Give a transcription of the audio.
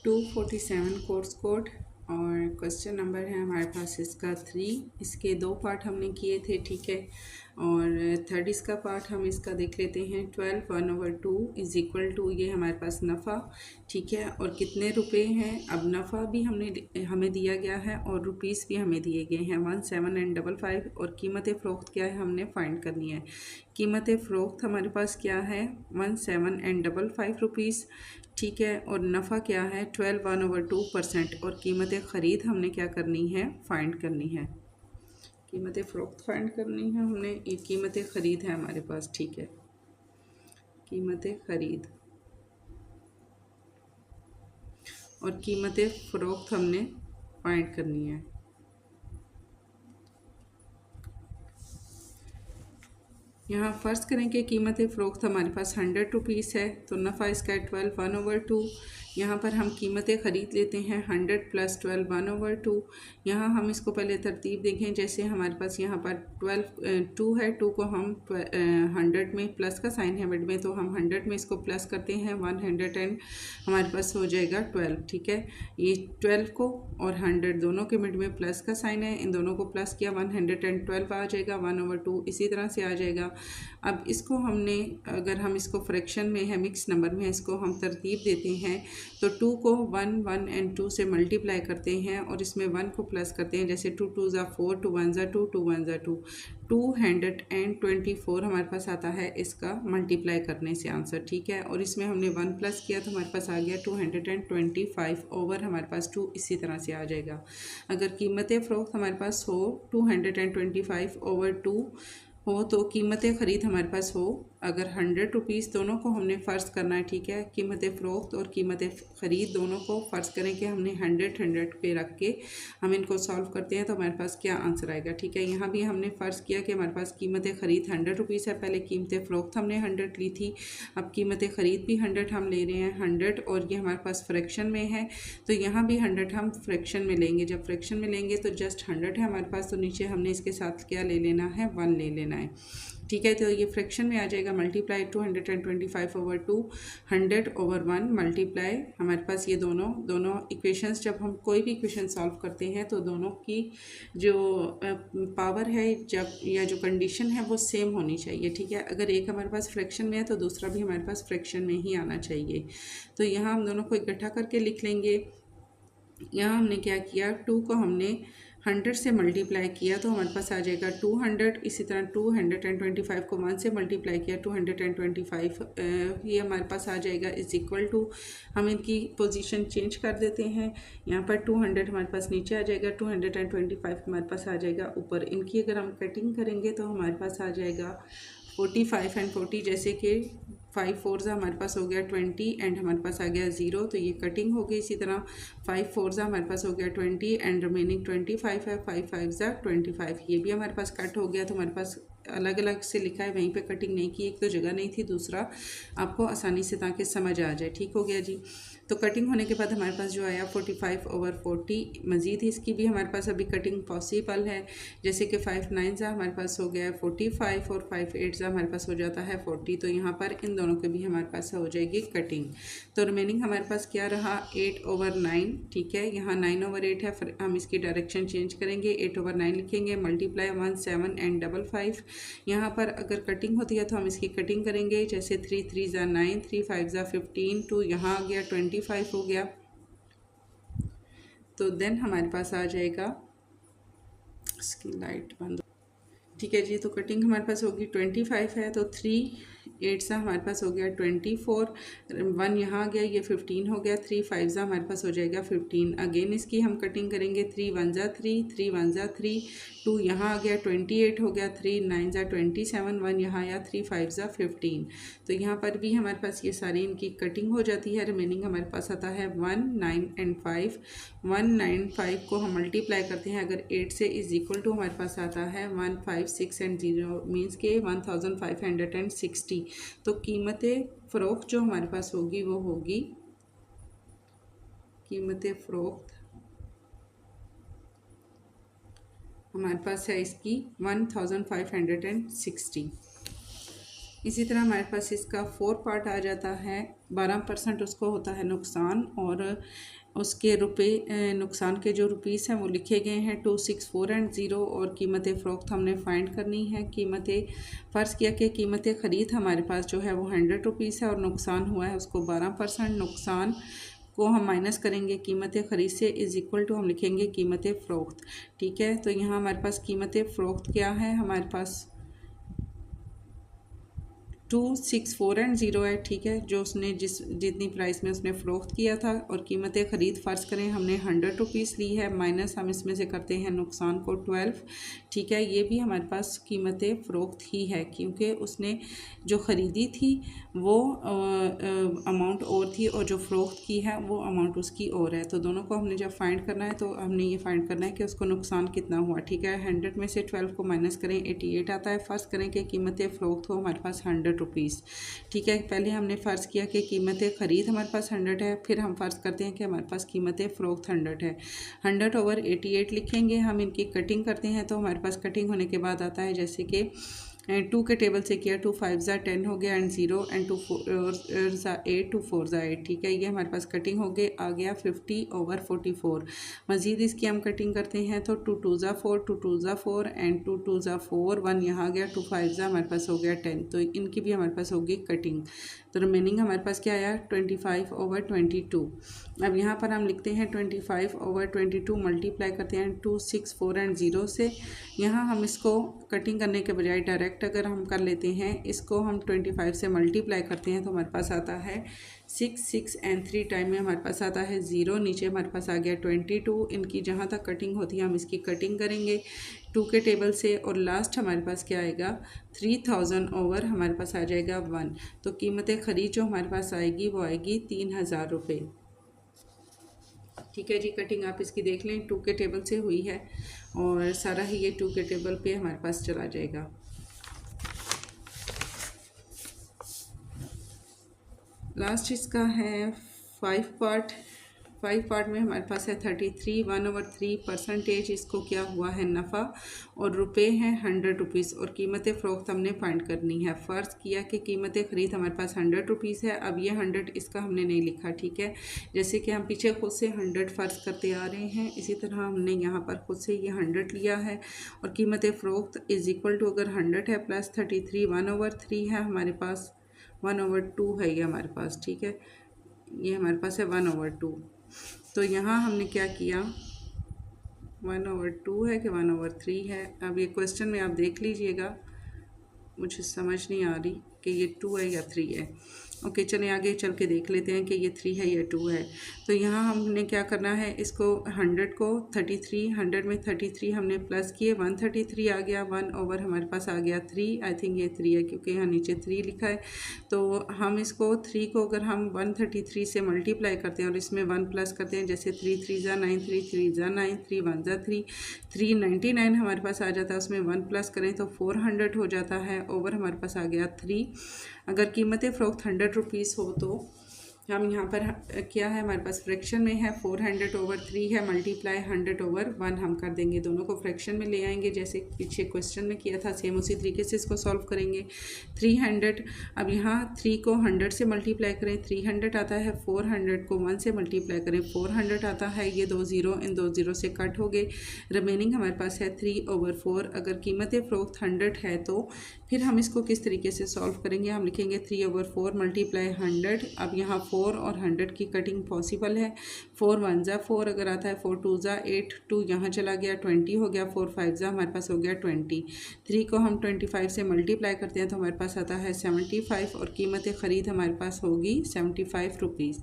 247 course code और question number है हमारे पास इसका 3। इसके 2 पार्ट हमने किए थे, ठीक है। और थर्ड इसका पार्ट हम इसका देख लेते हैं। 12/1/2 इज़ इक्वल टू, ये हमारे पास नफ़ा, ठीक है। और कितने रुपए हैं, अब नफ़ा भी हमें दिया गया है और रुपीस भी हमें दिए गए हैं 1755। और कीमत फ़रोख्त क्या है, हमने फाइंड करनी है। कीमत फ़रोख्त हमारे पास क्या है, 1755 रुपीज़, ठीक है। और नफ़ा क्या है, 12/2%। और कीमत ख़रीद हमने क्या करनी है, फाइंड करनी है। कीमत फ़रोख्त फाइंड करनी है हमने, ये कीमत ख़रीद है हमारे पास, ठीक है। कीमत ख़रीद और कीमत फ़रोख्त हमने फाइंड करनी है। यहाँ फ़र्ज़ करें कि कीमत फ़रोख्त हमारे पास 100 रुपीज़ है, तो नफ़ा इसका 12/1/2। यहाँ पर हम कीमत ख़रीद लेते हैं 100 + 12/1/2। यहाँ हम इसको पहले तरतीब देखें, जैसे हमारे पास यहाँ पर 2 है, 2 को हम 100 में प्लस का साइन है मिड में, तो हम 100 में इसको प्लस करते हैं 100 एंड हमारे पास हो जाएगा 12, ठीक है। ये 12 को और 100 दोनों के मिड में प्लस का साइन है, इन दोनों को प्लस किया 112 आ जाएगा, 1/2 इसी तरह से आ जाएगा। अब इसको हमने, अगर हम इसको फ्रैक्शन में है, मिक्स नंबर में, इसको हम तरतीब देते हैं, तो 2 को 1, 1 एंड 2 से मल्टीप्लाई करते हैं और इसमें 1 को प्लस करते हैं, जैसे 2 2 ज़ा 4, 2 1 ज़ा 2, 2 1 ज़ा 2, 224 हमारे पास आता है इसका मल्टीप्लाई करने से आंसर, ठीक है। और इसमें हमने 1 प्लस किया तो हमारे पास आ गया 225 ओवर हमारे पास 2 इसी तरह से आ जाएगा। अगर कीमत फ़रोख्त हमारे पास हो 225 ओवर 2 हो, तो कीमत ख़रीद हमारे पास हो अगर 100 रुपीज़, दोनों को हमने फ़र्ज़ करना है, ठीक है। कीमत फ़रोख्त और कीमत ख़रीद दोनों को फ़र्ज़ करें कि हमने 100 पे रख के हम इनको सॉल्व करते हैं तो हमारे पास क्या आंसर आएगा, ठीक है। यहाँ भी हमने फ़र्ज़ किया कि हमारे पास कीमत ख़रीद 100 रुपीज़ है, पहले कीमत फ़रोख्त हमने 100 ली थी, अब कीमत ख़रीद भी 100 हम ले रहे हैं, 100, और ये हमारे पास फ्रैक्शन में है, तो यहाँ भी 100 हम फ्रैक्शन में लेंगे। जब फ्रैक्शन में लेंगे तो जस्ट 100 है हमारे पास, तो नीचे हमने इसके साथ क्या ले लेना है, 1 ले लेना है, ठीक है। तो ये फ्रैक्शन में आ जाएगा, मल्टीप्लाई 225 ओवर 2, 100 ओवर 1 मल्टीप्लाई हमारे पास ये दोनों इक्वेशंस, जब हम कोई भी इक्वेशन सॉल्व करते हैं तो दोनों की जो पावर है जब या जो कंडीशन है वो सेम होनी चाहिए, ठीक है। अगर एक हमारे पास फ्रैक्शन में है तो दूसरा भी हमारे पास फ्रैक्शन में ही आना चाहिए। तो यहाँ हम दोनों को इकट्ठा करके लिख लेंगे। यहाँ हमने क्या किया, 2 को हमने 100 से मल्टीप्लाई किया तो हमारे पास आ जाएगा 200। इसी तरह 225 को 1 से मल्टीप्लाई किया 225, ये हमारे पास आ जाएगा इज़ इक्वल टू, हम इनकी पोजीशन चेंज कर देते हैं। यहाँ पर 200 हमारे पास नीचे आ जाएगा, 225 हमारे पास आ जाएगा ऊपर। इनकी अगर हम कटिंग करेंगे तो हमारे पास आ जाएगा 45 एंड 40, जैसे कि 5 4 हमारे पास हो गया 20 एंड हमारे पास आ गया 0, तो ये कटिंग हो गई। इसी तरह 5 4 हमारे पास हो गया 20 एंड रिमेनिंग 25 है, 5 5 25, ये भी हमारे पास कट हो गया। तो हमारे पास अलग अलग से लिखा है, वहीं पे कटिंग नहीं की, एक तो जगह नहीं थी, दूसरा आपको आसानी से ताकि समझ आ जाए, ठीक हो गया जी। तो कटिंग होने के बाद हमारे पास जो आया 45 ओवर 40, मज़ीद इसकी भी हमारे पास अभी कटिंग पॉसिबल है, जैसे कि 5 9 हमारे पास हो गया 45 और 5 8 हमारे पास हो जाता है 40, तो यहाँ पर इन दोनों के भी हमारे पास हो जाएगी कटिंग। तो रिमेनिंग हमारे पास क्या रहा, 8 ओवर 9, ठीक है। यहाँ 9 ओवर 8 है, फिर हम इसकी डायरेक्शन चेंज करेंगे, 8 ओवर 9 लिखेंगे, मल्टीप्लाई 1 7 एंड 55। यहाँ पर अगर कटिंग होती है तो हम इसकी कटिंग करेंगे, जैसे 3 3 ज़ा 9, 3 5 ज़ा 15, 2 यहाँ आ गया 25 हो गया। तो देन हमारे पास आ जाएगा, इसकी लाइट बंद, ठीक है जी। तो कटिंग हमारे पास होगी 25 है, तो 3 8 सा हमारे पास हो गया 24, 1 यहाँ आ गया, ये 15 हो गया, 3 5 सा हमारे पास हो जाएगा 15। अगेन इसकी हम कटिंग करेंगे, 3 1 ज़ा 3, 3 1 ज़ा 3, 2 यहाँ आ गया 28 हो गया, 3 9 ज़ा 27, 1 यहाँ आया, 3 5 ज़ा 15। तो यहाँ पर भी हमारे पास ये सारी इनकी कटिंग हो जाती है। रिमेनिंग हमारे पास आता है 1 9 एंड 5, 1 9 5 को हम मल्टीप्लाई करते हैं, अगर 8 से इज इक्वल टू हमारे पास आता है 1 5 6 एंड 0 मीन्स के 1560। तो कीमत फ़रोख्त जो हमारे पास होगी वो होगी, कीमत फ़रोख्त हमारे पास है इसकी 1560। इसी तरह हमारे पास इसका 4 पार्ट आ जाता है, 12% उसको होता है नुकसान, और उसके रुपए नुकसान के जो रुपीस हैं वो लिखे गए हैं 264 एंड 0, और कीमत फ़रोख्त हमने फाइंड करनी है। फ़र्ज़ किया कि कीमत ख़रीद हमारे पास जो है वो 100 रुपीस है और नुकसान हुआ है उसको 12%। नुकसान को हम माइनस करेंगे कीमत ख़रीद से, इज़ इक्वल टू हम लिखेंगे कीमत फ़रोख्त। ठीक है, तो यहाँ हमारे पास कीमत फ़रोख्त क्या है, हमारे पास 264 एंड 0 है। ठीक है, जो उसने जितनी प्राइस में उसने फ़रोख्त किया था, और कीमत ख़रीद फ़र्ज़ करें हमने 100 रुपीज़ ली है, माइनस हम इसमें से करते हैं नुकसान को 12। ठीक है, ये भी हमारे पास कीमत फ़रोख्त ही है, क्योंकि उसने जो ख़रीदी थी वो अमाउंट और थी, और जो फ़रोख्त की है वो अमाउंट उसकी और है। तो दोनों को हमने जब फाइंड करना है तो हमने ये फाइंड करना है कि उसको नुकसान कितना हुआ। ठीक है, 100 में से 12 को माइनस करें 88 आता है। फ़र्ज़ करें कि कीमत फ़रोख्त हो हमारे पास 100 रुपीज़। ठीक है, पहले हमने फ़र्ज़ किया कि कीमत ख़रीद हमारे पास 100 है, फिर हम फ़र्ज़ करते हैं कि हमारे पास कीमत फ़रोख्त 100 है। 100/88 लिखेंगे, हम इनकी कटिंग करते हैं तो हमारे पास कटिंग होने के बाद आता है जैसे कि 2 के टेबल से किया, 2 5 ज़ा 10 हो गया एंड 0 एंड 2 4 ज़ा 8, 2 4 ज़ा 8। ठीक है, ये हमारे पास कटिंग हो गई, आ गया 50/44। मज़ीद इसकी हम कटिंग करते हैं तो 2 2 ज़ा 4, 2 2 ज़ा 4 एंड 2 2 ज़ा 4, 1 यहाँ आ गया, 2 5 ज़ा हमारे पास हो गया 10। तो इनकी भी हमारे पास होगी कटिंग। तो रिमेनिंग हमारे पास क्या आया, 25/22। अब यहाँ पर हम लिखते हैं 25/22 मल्टीप्लाई करते हैं 264 एंड 0 से। यहाँ हम इसको कटिंग करने के बजाय डायरेक्ट अगर हम कर लेते हैं, इसको हम 25 से मल्टीप्लाई करते हैं तो हमारे पास आता है 6 6 एंड 3 टाइम में हमारे पास आता है 0, नीचे हमारे पास आ गया 22। इनकी जहाँ तक कटिंग होती है हम इसकी कटिंग करेंगे 2 के टेबल से, और लास्ट हमारे पास क्या आएगा 3000 ओवर हमारे पास आ जाएगा 1। तो कीमत ख़रीद जो हमारे पास आएगी वो आएगी 3000 रुपये। ठीक है जी, कटिंग आप इसकी देख लें, 2 के टेबल से हुई है और सारा ही ये 2 के टेबल पे हमारे पास चला जाएगा। लास्ट इसका है 5 पार्ट में हमारे पास है 33 1/3%। इसको क्या हुआ है नफ़ा, और रुपए हैं 100 रुपीज़, और कीमत फ़रोख्त हमने फाइंड करनी है। फ़र्ज़ किया कि कीमत ख़रीद हमारे पास 100 रुपीज़ है। अब ये 100 इसका हमने नहीं लिखा। ठीक है, जैसे कि हम पीछे खुद से 100 फ़र्ज़ करते आ रहे हैं, इसी तरह हमने यहाँ पर खुद से ये 100 लिया है, और कीमत फ़रोख्त इज़ इक्वल टू अगर 100 है प्लस 33 1/3 है हमारे पास, 1/2 है ये हमारे पास। ठीक है, ये हमारे पास है 1/2। तो यहाँ हमने क्या किया, 1/2 है कि 1/3 है। अब ये क्वेश्चन में आप देख लीजिएगा, मुझे समझ नहीं आ रही कि ये 2 है या 3 है। ओके, चलिए आगे चल के देख लेते हैं कि ये 3 है या 2 है। तो यहाँ हमने क्या करना है, इसको 100 को 33, 100 में 33 हमने प्लस किए, 133 आ गया, 1 ओवर हमारे पास आ गया 3। आई थिंक ये 3 है क्योंकि यहाँ नीचे 3 लिखा है। तो हम इसको 3 को अगर हम 133 से मल्टीप्लाई करते हैं और इसमें 1 प्लस करते हैं, जैसे 3 3 ज़ा 9, 3 3 ज़ा 9, 3 1 ज़ा 3, 399 हमारे पास आ जाता है। उसमें 1 प्लस करें तो 400 हो जाता है, ओवर हमारे पास आ गया 3। अगर कीमत फ़रोख्त 100 रुपीज़ हो तो हम यहाँ पर क्या है हमारे पास फ्रैक्शन में है, 400/3 है, मल्टीप्लाई 100/1 हम कर देंगे, दोनों को फ्रैक्शन में ले आएंगे जैसे पीछे क्वेश्चन में किया था, सेम उसी तरीके से इसको सॉल्व करेंगे। 300, अब यहाँ 3 को 100 से मल्टीप्लाई करें 300 आता है, 400 को 1 से मल्टीप्लाई करें 400 आता है। ये 2 ज़ीरो इन 2 ज़ीरो से कट हो गए, रिमेनिंग हमारे पास है 3/4। अगर कीमत फ़रोख्त 100 है तो फिर हम इसको किस तरीके से सॉल्व करेंगे, हम लिखेंगे 3/4 मल्टीप्लाई 100। अब यहाँ 4 और 100 की कटिंग पॉसिबल है, 4 1 ज़ा 4 अगर आता है, 4 2 ज़ा 8, 2 यहाँ चला गया 20 हो गया, 4 5 ज़ा हमारे पास हो गया 20। 3 को हम 25 से मल्टीप्लाई करते हैं तो हमारे पास आता है 75, और कीमत ख़रीद हमारे पास होगी 75 रुपीज़।